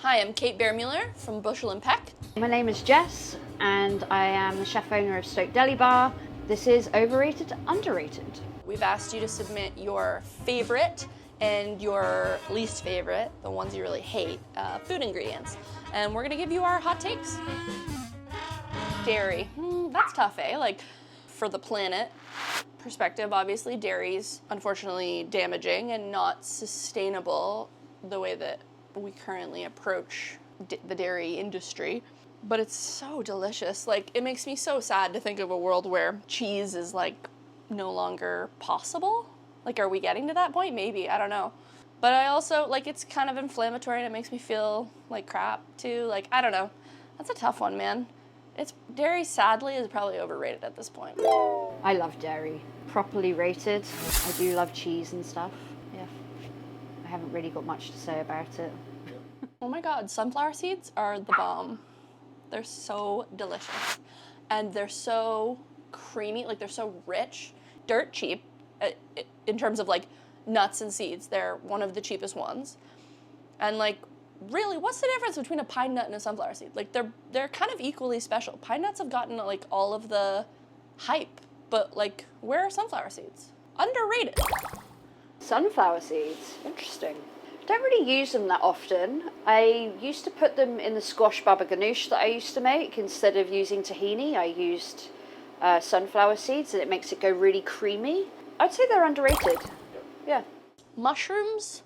Hi, I'm Cait Bermuhler from Bushel Peck. My name is Jess and I am the chef owner of Stoke Deli Bar. This is Overrated, Underrated. We've asked you to submit your favorite and your least favorite, the ones you really hate, food ingredients. And we're gonna give you our hot takes. Dairy, that's tough, eh? Like, for the planet perspective, obviously, dairy's unfortunately damaging and not sustainable the way that we currently approach the dairy industry. But it's so delicious. Like, it makes me so sad to think of a world where cheese is, like, no longer possible. Like, are we getting to that point? Maybe, I don't know. But I also, like, it's kind of inflammatory and it makes me feel like crap, too. Like, I don't know. That's a tough one, man. Dairy, sadly, is probably overrated at this point. I love dairy. Properly rated. I do love cheese and stuff. Yeah. I haven't really got much to say about it. Oh my god, sunflower seeds are the bomb. They're so delicious. And they're so creamy, like they're so rich. Dirt cheap in terms of like nuts and seeds. They're one of the cheapest ones. And like, really, what's the difference between a pine nut and a sunflower seed? Like, they're kind of equally special. Pine nuts have gotten like all of the hype, but like, where are sunflower seeds? Underrated. Sunflower seeds, interesting. Don't really use them that often. I used to put them in the squash baba ganoush that I used to make. Instead of using tahini, I used sunflower seeds, and it makes it go really creamy. I'd say they're underrated. Yeah. Mushrooms,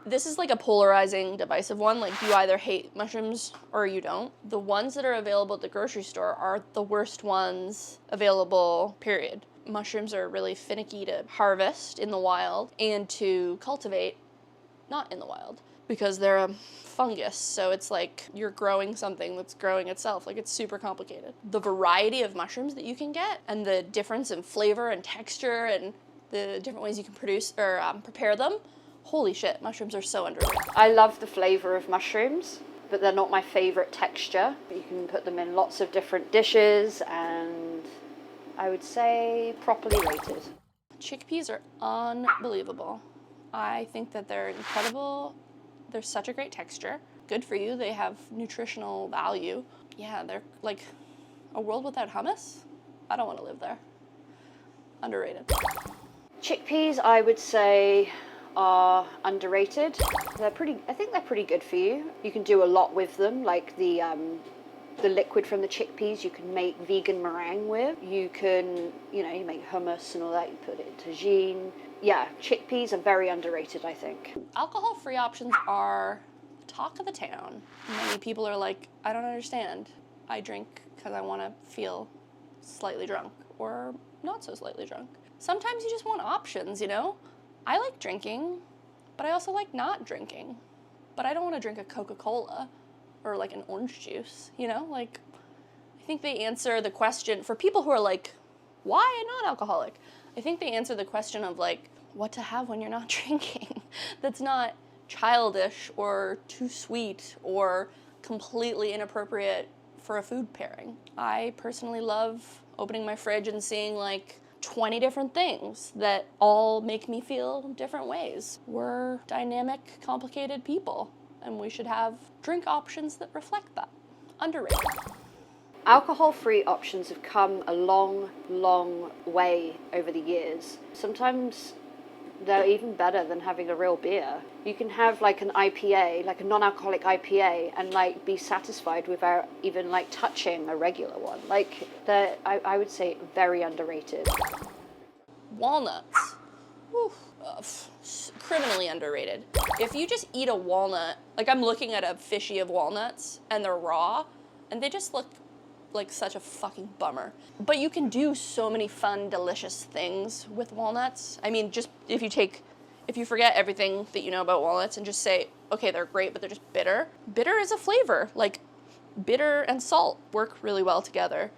this is like a polarizing, divisive one. Like, you either hate mushrooms or you don't. The ones that are available at the grocery store are the worst ones available, period. Mushrooms are really finicky to harvest in the wild and to cultivate not in the wild, because they're a fungus, so it's like you're growing something that's growing itself. Like, it's super complicated. The variety of mushrooms that you can get and the difference in flavor and texture and the different ways you can produce or prepare them, holy shit, mushrooms are so underrated. I love the flavour of mushrooms, but they're not my favourite texture. You can put them in lots of different dishes, and I would say properly rated. Chickpeas are unbelievable. I think that they're incredible. They're such a great texture. Good for you. They have nutritional value. Yeah, they're like a world without hummus. I don't want to live there. Underrated. Chickpeas, I would say, are underrated. I think they're pretty good for you. You can do a lot with them, like the liquid from the chickpeas you can make vegan meringue with. You can, you make hummus and all that, you put it in tagine. Yeah, chickpeas are very underrated, I think. Alcohol-free options are the talk of the town. Many people are like, I don't understand. I drink because I want to feel slightly drunk or not so slightly drunk. Sometimes you just want options, I like drinking, but I also like not drinking. But I don't want to drink a Coca-Cola or like an orange juice, Like, I think they answer the question, for people who are like, why a non-alcoholic? I think they answer the question of like, what to have when you're not drinking. That's not childish or too sweet or completely inappropriate for a food pairing. I personally love opening my fridge and seeing like 20 different things that all make me feel different ways. We're dynamic, complicated people, and we should have drink options that reflect that. Underrated. Alcohol-free options have come a long, long way over the years. Sometimes they're even better than having a real beer. You can have like an IPA, like a non-alcoholic IPA, and like be satisfied without even like touching a regular one. Like, I would say very underrated. Walnuts. Criminally underrated. If you just eat a walnut, like, I'm looking at a fishy of walnuts and they're raw and they just look like such a fucking bummer. But you can do so many fun, delicious things with walnuts. I mean, just if you forget everything that you know about walnuts and just say, okay, they're great, but they're just bitter. Bitter is a flavor. Like, bitter and salt work really well together.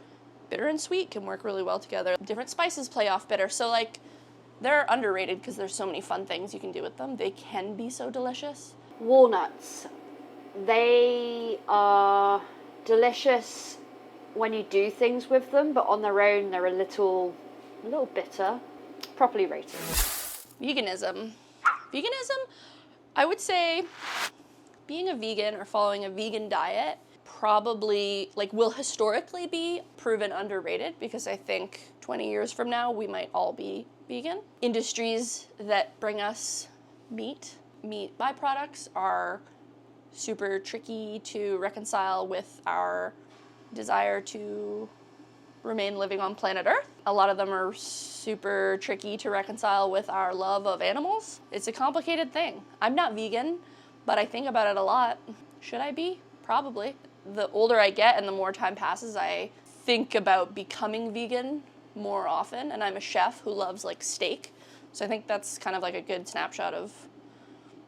Bitter and sweet can work really well together. Different spices play off bitter. So like, they're underrated because there's so many fun things you can do with them. They can be so delicious. Walnuts. They are delicious when you do things with them, but on their own they're a little bitter. Properly rated. Veganism, I would say being a vegan or following a vegan diet probably like will historically be proven underrated, because I think 20 years from now we might all be vegan. Industries that bring us meat byproducts are super tricky to reconcile with our desire to remain living on planet Earth. A lot of them are super tricky to reconcile with our love of animals. It's a complicated thing. I'm not vegan, but I think about it a lot. Should I be? Probably. The older I get and the more time passes, I think about becoming vegan more often, and I'm a chef who loves like steak. So I think that's kind of like a good snapshot of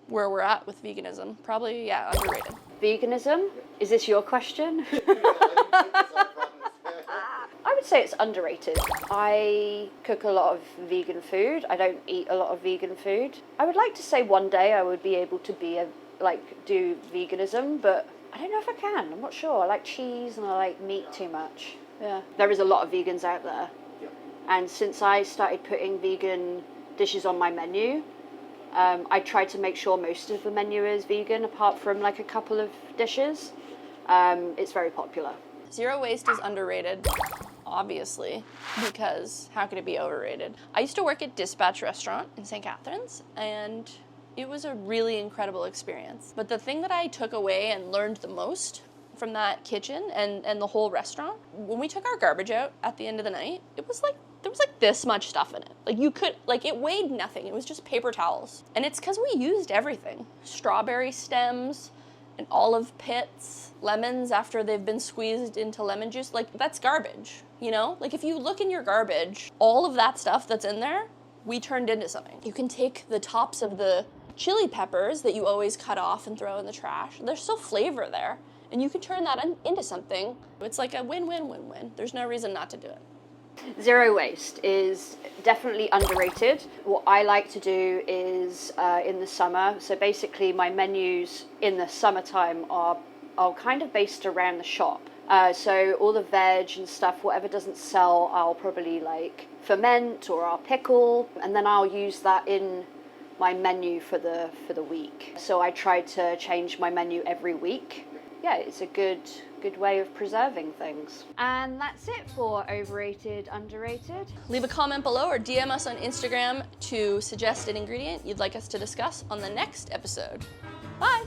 where we're at with veganism. Probably, yeah, underrated. Veganism? Is this your question? I would say it's underrated. I cook a lot of vegan food. I don't eat a lot of vegan food. I would like to say one day I would be able to do veganism, but I don't know if I can. I'm not sure. I like cheese and I like meat too much. Yeah. There is a lot of vegans out there. Yeah. And since I started putting vegan dishes on my menu, I try to make sure most of the menu is vegan, apart from like a couple of dishes. It's very popular. Zero waste is underrated, obviously, because how could it be overrated? I used to work at Dispatch Restaurant in St. Catharines, and it was a really incredible experience. But the thing that I took away and learned the most from that kitchen and the whole restaurant, when we took our garbage out at the end of the night, it was like, there was like this much stuff in it. Like you could, like it weighed nothing. It was just paper towels. And it's because we used everything. Strawberry stems and olive pits, lemons after they've been squeezed into lemon juice. Like that's garbage, you know? Like if you look in your garbage, all of that stuff that's in there, we turned into something. You can take the tops of the chili peppers that you always cut off and throw in the trash. There's still flavor there. And you can turn that into something. It's like a win-win-win-win. There's no reason not to do it. Zero waste is definitely underrated. What I like to do is in the summer, so basically my menus in the summertime are kind of based around the shop. So all the veg and stuff, whatever doesn't sell, I'll probably like ferment or I'll pickle, and then I'll use that in my menu for the week. So I try to change my menu every week. Yeah, it's a good way of preserving things. And that's it for Overrated, Underrated. Leave a comment below or DM us on Instagram to suggest an ingredient you'd like us to discuss on the next episode. Bye!